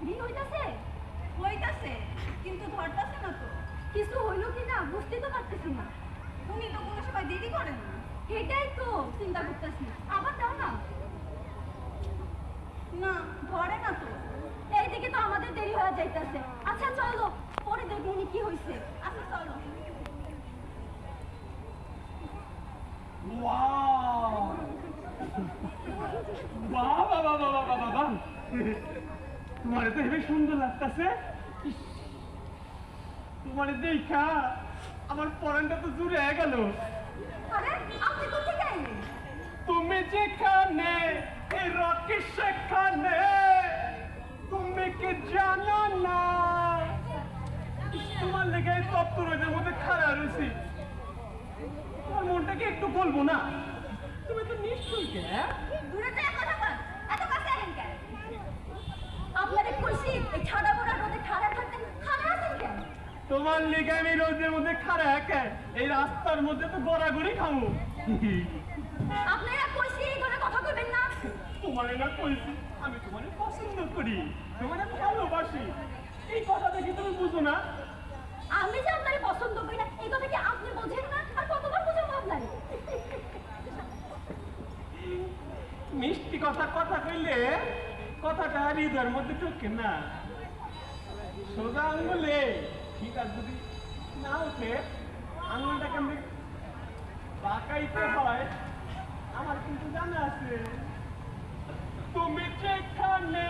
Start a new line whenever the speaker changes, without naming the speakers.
দিন হইতাছে
হইতাছে কিন্তু ধরতাছে না তো।
কিছু হইলো কি না বুঝতে তো পারতেছি না।
উনি তো কোনো সময় দেরি করেন না।
এটাই তো চিন্তা করতেছি, আবার দাও না।
না ধরে না তো।
এইদিকে তো আমাদের দেরি হয়ে যাইতেছে। আচ্ছা চলো পরে দেখি উনি কি হয়েছে।
আচ্ছা চলো।
ওয়াও বাহ বাহ বাহ বাহ বাহ বাহ বাহ, তোমার তো হেবি সুন্দর লাগতেছে। তোমার দেখা আমার পরানটা তো জুড়ে গেল।
আরে আপনি কোথা থেকে আইলেন?
তুমি যেখানে এই রকি সেখানে, তুমি কি জানো না তোমার লেগে তপ্ত রোদের মধ্যে খাড়া রয়েছি। তোমার মনটাকে একটু বলবো না? তুমি তো নিশ্চয়ই কে
দূরে থেকে কথা বল, এত কাছে আইলেন কেন? আপনারে কইছি এই ছাড়া বড়া রোদে খাড়া থাকতে খাড়া আছেন কেন?
তোমার লেগে আমি রোদের মধ্যে খাড়া একা এই রাস্তার মধ্যে তো গড়াগড়ি খামু।
আপনারা কইছি এই ধরে কথা কইবেন না।
তোমার না কইছি আমি তোমার পছন্দ করি, তোমার ভালোবাসি, এই কথা দেখি তুমি বুঝো না?
আমি যে আপনারে পছন্দ করি না এই কথা কি আপনি বোঝেন না? আর কতবার বুঝাবো আপনারে?
মিষ্টি কথা কথা কইলে কথাটা হৃদয়ের মধ্যে ঢোকে না। সোজা আঙ্গুলে ঠিক আছে যদি না উঠে আঙুলটা কেমন বাঁকাইতে হয় আমার কিন্তু জানা আছে। তুমি যেখানে